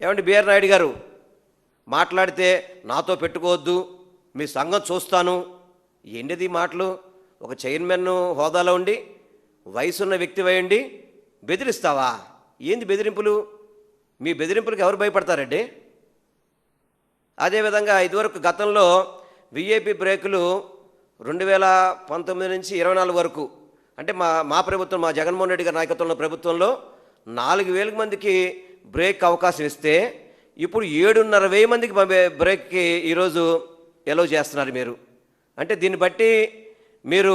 ఏమండి బిఆర్ నాయుడు గారు మాట్లాడితే నాతో పెట్టుకోవద్దు, మీ సంఘం చూస్తాను, ఏంటిది మాటలు? ఒక చైర్మన్ హోదాలో ఉండి వయసున్న వ్యక్తి అయ్యండి బెదిరిస్తావా? ఏంది బెదిరింపులు? మీ బెదిరింపులకు ఎవరు భయపడతారండి? అదేవిధంగా ఇదివరకు గతంలో విఐపి బ్రేకులు 2019 నుంచి 24 వరకు, అంటే మా ప్రభుత్వం, మా జగన్మోహన్ రెడ్డి గారి నాయకత్వంలో ప్రభుత్వంలో 4,000 మందికి బ్రేక్ అవకాశం ఇస్తే ఇప్పుడు 7,500 మందికి బ్రేక్కి ఈరోజు ఎలో చేస్తున్నారు మీరు. అంటే దీన్ని బట్టి మీరు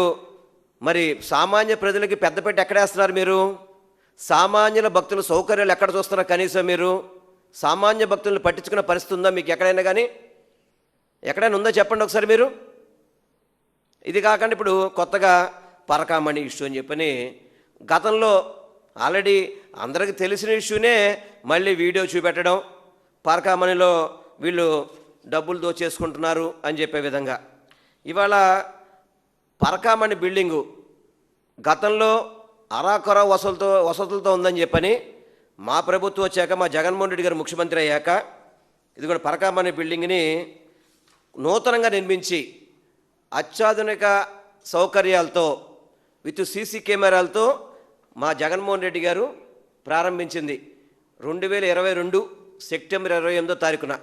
మరి సామాన్య ప్రజలకి పెద్దపెట్టి ఎక్కడేస్తున్నారు మీరు? సామాన్యుల భక్తుల సౌకర్యాలు ఎక్కడ చూస్తున్నారు? కనీసం మీరు సామాన్య భక్తులను పట్టించుకున్న పరిస్థితి ఉందా మీకు ఎక్కడైనా? కానీ ఎక్కడైనా ఉందో చెప్పండి ఒకసారి మీరు. ఇది కాకుండా ఇప్పుడు కొత్తగా పరకామణి ఇష్యూ అని చెప్పని గతంలో ఆల్రెడీ అందరికీ తెలిసిన ఇష్యూనే మళ్ళీ వీడియో చూపెట్టడం, పరకామణిలో వీళ్ళు డబ్బులు దోచేసుకుంటున్నారు అని చెప్పే విధంగా. ఇవాళ పరకామణి బిల్డింగు గతంలో అరాకొర వసతులతో ఉందని చెప్పని మా ప్రభుత్వం వచ్చాక, మా జగన్మోహన్ రెడ్డి గారు ముఖ్యమంత్రి అయ్యాక ఇది కూడా పరకామణి బిల్డింగ్ని నూతనంగా నిర్మించి అత్యాధునిక సౌకర్యాలతో విత్ సీసీ కెమెరాలతో మా జగన్మోహన్ రెడ్డి గారు ప్రారంభించింది 2022 సెప్టెంబర్ 28వ తారీఖున.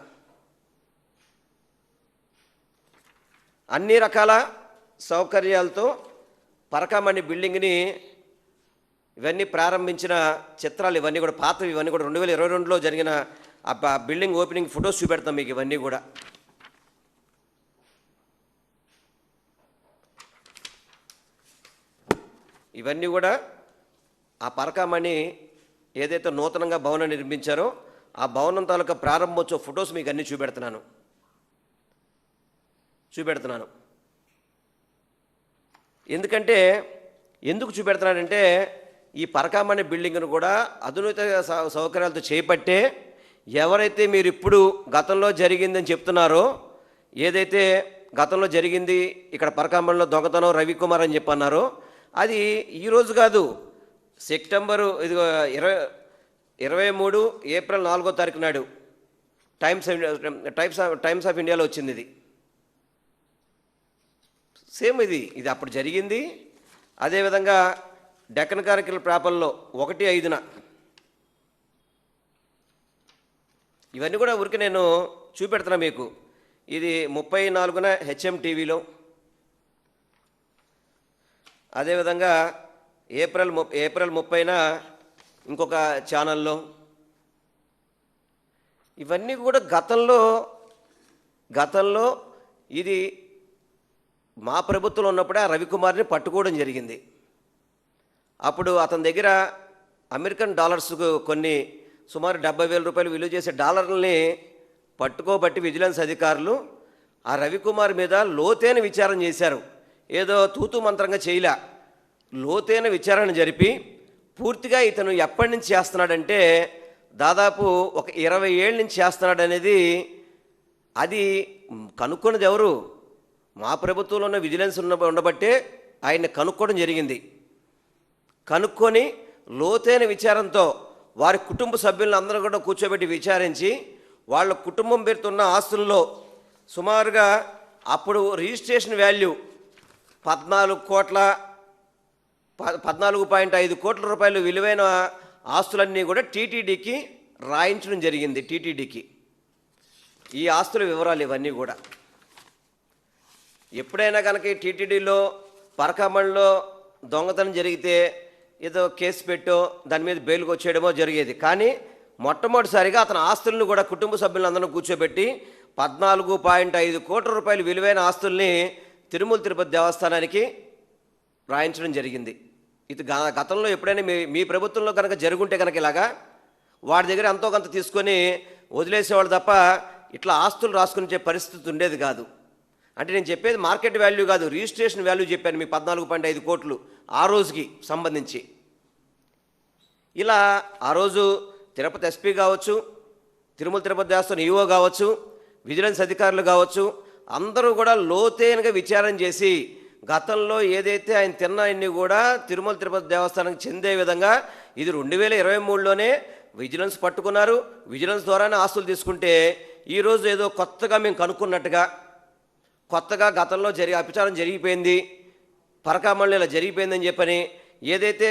అన్ని రకాల సౌకర్యాలతో పరకామణి బిల్డింగ్ని ఇవన్నీ ప్రారంభించిన చిత్రాలు ఇవన్నీ కూడా పాతవి, ఇవన్నీ కూడా 2022లో జరిగిన ఆ బిల్డింగ్ ఓపెనింగ్ ఫొటోస్ చూపెడతాం మీకు. ఇవన్నీ కూడా ఆ పరకామణి ఏదైతే నూతనంగా భవనం నిర్మించారో ఆ భవనం తాలూకా ప్రారంభోత్సవ ఫొటోస్ మీకు అన్నీ చూపెడుతున్నాను. ఎందుకు చూపెడుతున్నానంటే ఈ పరకామణి బిల్డింగ్ను కూడా అధునిత సౌకర్యాలతో చేపట్టే ఎవరైతే మీరు ఇప్పుడు గతంలో జరిగిందని చెప్తున్నారో, ఏదైతే గతంలో జరిగింది ఇక్కడ పరకామణిలో దొంగతనం రవికుమార్ అని చెప్పన్నారో, అది ఈరోజు కాదు, సెప్టెంబరు 23 ఏప్రిల్ 4వ తారీఖు నాడు టైమ్స్ ఆఫ్ ఇండియాలో వచ్చింది. ఇది సేమ్ ఇది అప్పుడు జరిగింది. అదేవిధంగా డెక్కన్ క్రానికల్ పేపర్లో 1/5న ఇవన్నీ కూడా ఊరికి నేను చూపెడుతున్నా మీకు. ఇది 34న హెచ్ఎం టీవీలో, అదేవిధంగా ఏప్రిల్ 30న ఇంకొక ఛానల్లో. ఇవన్నీ కూడా గతంలో ఇది మా ప్రభుత్వంలో ఉన్నప్పుడే ఆ రవికుమార్ని పట్టుకోవడం జరిగింది. అప్పుడు అతని దగ్గర అమెరికన్ డాలర్స్కు కొన్ని సుమారు 70,000 రూపాయలు విలువ చేసే డాలర్లని పట్టుకోబట్టి విజిలెన్స్ అధికారులు ఆ రవికుమార్ మీద లోతైన విచారణ చేశారు. ఏదో తూతు మంత్రంగా చేయలే, లోతైన విచారణ జరిపి పూర్తిగా ఇతను ఎప్పటి నుంచి చేస్తున్నాడంటే దాదాపు ఒక 20 ఏళ్ళ నుంచి చేస్తున్నాడు అనేది అది కనుక్కున్నది ఎవరు? మా ప్రభుత్వంలో ఉన్న విజిలెన్స్ ఉండబట్టే ఆయన్ని కనుక్కోవడం జరిగింది. కనుక్కొని లోతైన విచారంతో వారి కుటుంబ సభ్యులను అందరూ కూడా కూర్చోబెట్టి విచారించి వాళ్ళ కుటుంబం పేరుతున్న ఆస్తుల్లో సుమారుగా అప్పుడు రిజిస్ట్రేషన్ వాల్యూ 14.5 కోట్ల రూపాయలు విలువైన ఆస్తులన్నీ కూడా టీటీడీకి రాయించడం జరిగింది. టీటీడీకి ఈ ఆస్తుల వివరాలు ఇవన్నీ కూడా. ఎప్పుడైనా కనుక ఈ టీటీడీలో పరకామణిలో దొంగతనం జరిగితే ఏదో కేసు పెట్టో దాని మీద బెయిల్కి వచ్చేయడమో జరిగేది. కానీ మొట్టమొదటిసారిగా అతని ఆస్తులను కూడా కుటుంబ సభ్యులందరూ కూర్చోబెట్టి 14.5 కోట్ల రూపాయలు విలువైన ఆస్తుల్ని తిరుమల తిరుపతి దేవస్థానానికి రాయించడం జరిగింది. ఇది గతంలో ఎప్పుడైనా మీ ప్రభుత్వంలో కనుక జరుగుంటే కనుక ఇలాగా వాడి దగ్గర ఎంతో కొంత తీసుకొని వదిలేసేవాళ్ళు తప్ప ఇట్లా ఆస్తులు రాసుకునే పరిస్థితి ఉండేది కాదు. అంటే నేను చెప్పేది మార్కెట్ వాల్యూ కాదు, రిజిస్ట్రేషన్ వాల్యూ చెప్పాను మీ 14.5 కోట్లు ఆ రోజుకి సంబంధించి. ఇలా ఆ రోజు తిరుపతి ఎస్పీ కావచ్చు, తిరుమల తిరుపతి దేవస్థానం ఈఓ కావచ్చు, విజిలెన్స్ అధికారులు కావచ్చు, అందరూ కూడా లోతైనగా విచారణ చేసి గతంలో ఏదైతే ఆయన తిన్నాయన్ని కూడా తిరుమల తిరుపతి దేవస్థానానికి చెందే విధంగా ఇది 2023లోనే విజిలెన్స్ పట్టుకున్నారు, విజిలెన్స్ ద్వారానే ఆస్తులు తీసుకుంటే ఈరోజు ఏదో కొత్తగా మేము కనుక్కున్నట్టుగా, కొత్తగా గతంలో అపచారం జరిగిపోయింది, పరకామణిలో ఇలా జరిగిపోయిందని చెప్పని ఏదైతే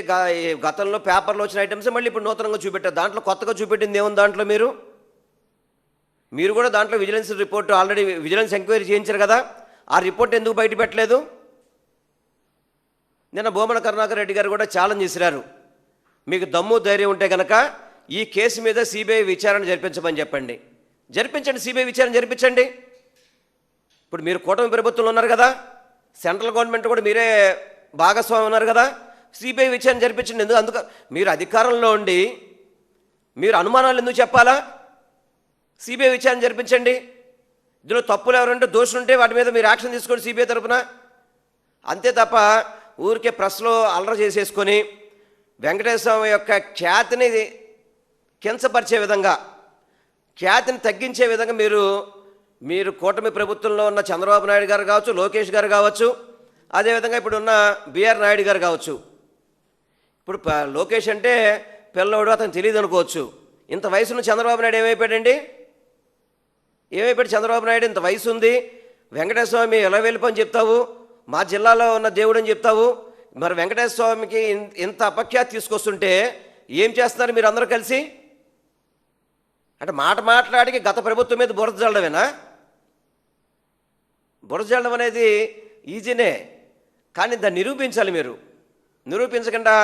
గతంలో పేపర్లో వచ్చిన ఐటమ్స్ మళ్ళీ ఇప్పుడు నూతనంగా చూపెట్టారు. దాంట్లో కొత్తగా చూపెట్టింది ఏముంది? దాంట్లో మీరు కూడా దాంట్లో vigilance report already vigilance enquiry చేయించారు కదా, ఆ రిపోర్ట్ ఎందుకు బయట పెట్టలేదు? నిన్న భూమన కరుణాకర్ రెడ్డి గారు కూడా ఛాలెంజ్ చేసినారు, మీకు దమ్ము ధైర్యం ఉంటే కనుక ఈ కేసు మీద సిబిఐ విచారణ జరిపించమని చెప్పండి. జరిపించండి, సిబిఐ విచారణ జరిపించండి. ఇప్పుడు మీరు కూటమి ప్రభుత్వంలో ఉన్నారు కదా, సెంట్రల్ గవర్నమెంట్ కూడా మీరే భాగస్వామి ఉన్నారు కదా, సిబిఐ విచారణ జరిపించండి. అందుకు మీరు అధికారంలో ఉండి మీరు అనుమానాలు ఎందుకు చెప్పాలా? సిబిఐ విచారణ జరిపించండి. ఇందులో తప్పులు ఎవరంటే దోషులు ఉంటే వాటి మీద మీరు యాక్షన్ తీసుకోండి సిబిఐ తరఫున. అంతే తప్ప ఊరికే ప్రెస్లో అల్లరి చేసేసుకొని వెంకటేశ్వర స్వామి యొక్క ఖ్యాతిని కించపరిచే విధంగా, ఖ్యాతిని తగ్గించే విధంగా మీరు కూటమి ప్రభుత్వంలో ఉన్న చంద్రబాబు నాయుడు గారు కావచ్చు, లోకేష్ గారు కావచ్చు, అదేవిధంగా ఇప్పుడు ఉన్న బిఆర్ నాయుడు గారు కావచ్చు. ఇప్పుడు లోకేష్ అంటే పిల్లోడు, అతను తెలియదు అనుకోవచ్చు. ఇంత వయసున్న చంద్రబాబు నాయుడు ఏమైపోయాడండి? ఏమైపోయాడు చంద్రబాబు నాయుడు? ఇంత వయసు ఉంది, వెంకటేశ్వర స్వామి ఎలా వెళ్ళిపోని చెప్తావు, మా జిల్లాలో ఉన్న దేవుడు అని చెప్తావు. మరి వెంకటేశ్వర స్వామికి ఇంత అపఖ్యాతి తీసుకొస్తుంటే ఏం చేస్తున్నారు మీరు అందరూ కలిసి? అంటే మాట్లాడికి గత ప్రభుత్వం మీద బురద జల్లడమేనా? బురద జల్లడం అనేది ఈజీనే, కానీ దాన్ని నిరూపించాలి. మీరు నిరూపించకుండా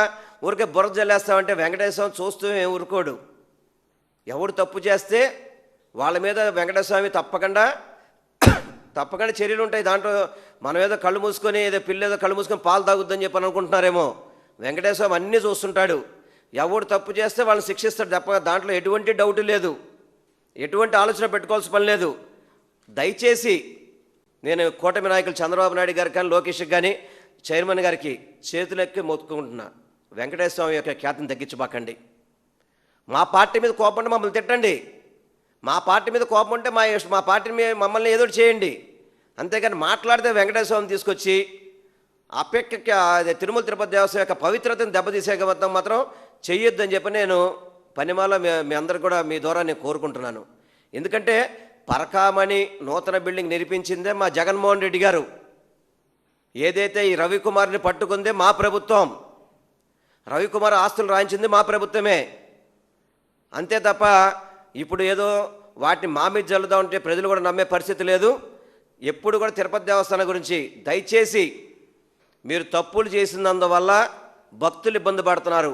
ఊరికే బురద జల్లేస్తామంటే వెంకటేశ్వర స్వామి చూస్తూ ఊరుకోడు. ఎవడు తప్పు చేస్తే వాళ్ళ మీద వెంకటేశ్వర స్వామి తప్పకుండా చర్యలు ఉంటాయి. దాంట్లో మనం ఏదో కళ్ళు మూసుకొని ఏదో పిల్లేదో కళ్ళు మూసుకొని పాలు తాగుద్దని చెప్పి అనుకుంటున్నారేమో. వెంకటేశ్వర స్వామి అన్నీ చూస్తుంటాడు. ఎవడు తప్పు చేస్తే వాళ్ళని శిక్షిస్తాడు తప్ప దాంట్లో ఎటువంటి డౌట్ లేదు, ఎటువంటి ఆలోచన పెట్టుకోవాల్సిన పని లేదు. దయచేసి నేను కూటమి నాయకులు చంద్రబాబు నాయుడు గారికి కానీ, లోకేష్కి కానీ, చైర్మన్ గారికి చేతులెక్కి మొత్తుకుంటున్నా, వెంకటేశ్వర స్వామి యొక్క ఖ్యాతిని తగ్గించబాకండి. మా పార్టీ మీద కోపం ఉంటే మమ్మల్ని తిట్టండి, మా పార్టీ మీద కోపం ఉంటే మా పార్టీ మమ్మల్ని ఏదో చేయండి. అంతేగాని మాట్లాడితే వెంకటేశ్వర స్వామిని తీసుకొచ్చి తిరుమల తిరుపతి దేవస్థానం యొక్క పవిత్రతను దెబ్బతీసే మాత్రం చెయ్యొద్దని చెప్పి నేను పనిమాల మీ అందరు కూడా మీ ద్వారా నేను కోరుకుంటున్నాను. ఎందుకంటే పరకామణి నూతన బిల్డింగ్ నిర్మించిందే మా జగన్మోహన్ రెడ్డి గారు. ఏదైతే ఈ రవికుమార్ని పట్టుకుందే మా ప్రభుత్వం. రవికుమార్ ఆస్తులు రాయించింది మా ప్రభుత్వమే. అంతే తప్ప ఇప్పుడు ఏదో వాటిని మా మీద జల్లుదా ఉంటే ప్రజలు కూడా నమ్మే పరిస్థితి లేదు. ఎప్పుడు కూడా తిరుపతి దేవస్థానం గురించి దయచేసి మీరు తప్పులు చేసినందువల్ల భక్తులు ఇబ్బంది పడుతున్నారు.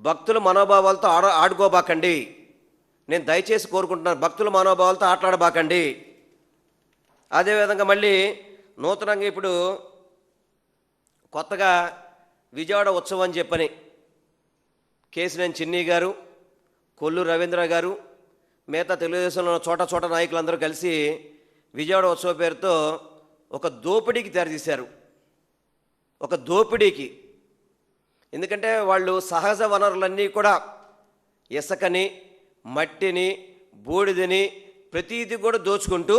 భక్తుల మనోభావాలతో ఆడుకోబాకండి. నేను దయచేసి కోరుకుంటున్నాను, భక్తుల మనోభావాలతో ఆటలాడబాకండి. అదేవిధంగా మళ్ళీ నూతనంగా ఇప్పుడు కొత్తగా విజయవాడ ఉత్సవం అని చెప్పని కేసినేని చిన్ని గారు, కొల్లు రవీంద్ర గారు, మిగతా తెలుగుదేశంలో చోట నాయకులందరూ కలిసి విజయవాడ ఉత్సవ పేరుతో ఒక దోపిడీకి తెరదీశారు. ఒక దోపిడీకి. ఎందుకంటే వాళ్ళు సహజ వనరులన్నీ కూడా ఇసుకని, మట్టిని, బూడిదని ప్రతీది కూడా దోచుకుంటూ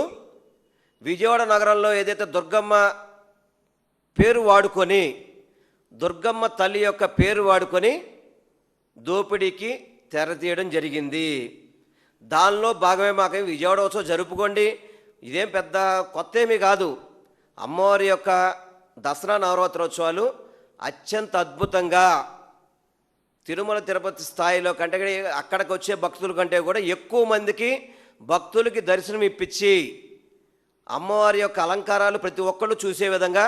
విజయవాడ నగరంలో ఏదైతే దుర్గమ్మ పేరు వాడుకొని, దుర్గమ్మ తల్లి యొక్క పేరు వాడుకొని దోపిడీకి తెరతీయడం జరిగింది. దానిలో భాగమే మాకు విజయవాడ ఉత్సవం జరుపుకోండి, ఇదేం పెద్ద కొత్త ఏమీ కాదు. అమ్మవారి యొక్క దసరా నవరాత్రోత్సవాలు అత్యంత అద్భుతంగా తిరుమల తిరుపతి స్థాయిలో కంటే అక్కడికి వచ్చే భక్తుల కంటే కూడా ఎక్కువ మందికి భక్తులకి దర్శనం ఇప్పించి అమ్మవారి యొక్క అలంకారాలు ప్రతి ఒక్కళ్ళు చూసే విధంగా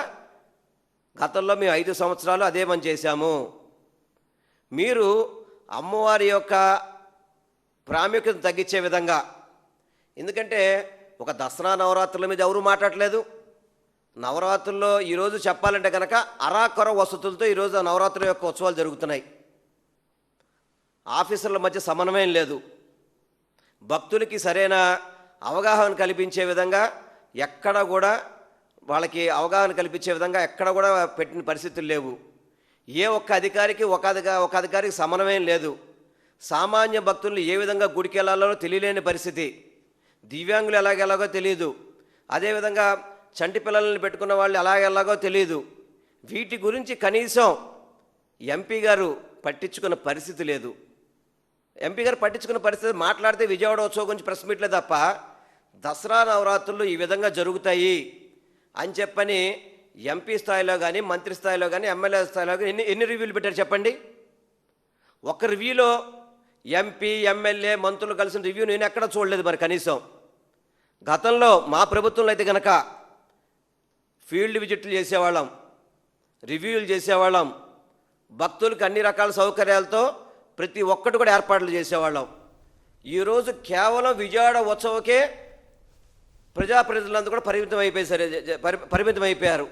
గతంలో మేము 5 సంవత్సరాలు అదే పని చేశాము. మీరు అమ్మవారి యొక్క ప్రాముఖ్యత తగ్గించే విధంగా, ఎందుకంటే ఒక దసరా నవరాత్రుల మీద ఎవరూ మాట్లాడలేదు. నవరాత్రుల్లో ఈరోజు చెప్పాలంటే కనుక అరాకొర వసతులతో ఈరోజు నవరాత్రుల యొక్క ఉత్సవాలు జరుగుతున్నాయి. ఆఫీసర్ల మధ్య సమన్వయం లేదు. భక్తులకి సరైన అవగాహన కల్పించే విధంగా ఎక్కడ కూడా వాళ్ళకి అవగాహన కల్పించే విధంగా ఎక్కడ కూడా పెట్టిన పరిస్థితులు లేవు. ఏ ఒక్క అధికారికి ఒక అధికారికి సమన్వయం లేదు. సామాన్య భక్తులను ఏ విధంగా గుడికి వెళ్ళాలో తెలియలేని పరిస్థితి. దివ్యాంగులు ఎలాగో తెలియదు. అదేవిధంగా చంటి పిల్లల్ని పెట్టుకున్న వాళ్ళు ఎలాగో తెలియదు. వీటి గురించి కనీసం ఎంపీ గారు పట్టించుకున్న పరిస్థితి లేదు. ఎంపీ గారు పట్టించుకున్న పరిస్థితి, మాట్లాడితే విజయవాడ ఉత్సవం గురించి ప్రెస్ మీట్లే తప్ప దసరా నవరాత్రులు ఈ విధంగా జరుగుతాయి అని చెప్పని ఎంపీ స్థాయిలో కానీ, మంత్రి స్థాయిలో కానీ, ఎమ్మెల్యే స్థాయిలో కానీ ఎన్ని రివ్యూలు పెట్టారు చెప్పండి? ఒక్క రివ్యూలో ఎంపీ, ఎమ్మెల్యే, మంత్రులు కలిసిన రివ్యూ నేను ఎక్కడ చూడలేదు. మరి కనీసం గతంలో మా ప్రభుత్వంలో అయితే కనుక ఫీల్డ్ విజిట్లు చేసేవాళ్ళం, రివ్యూలు చేసేవాళ్ళం, భక్తులకు అన్ని రకాల సౌకర్యాలతో ప్రతి ఒక్కటి కూడా ఏర్పాట్లు చేసేవాళ్ళం. ఈరోజు కేవలం విజయవాడ ఉత్సవకే ప్రజాప్రతినిధులందరూ కూడా పరిమితం అయిపోయారు.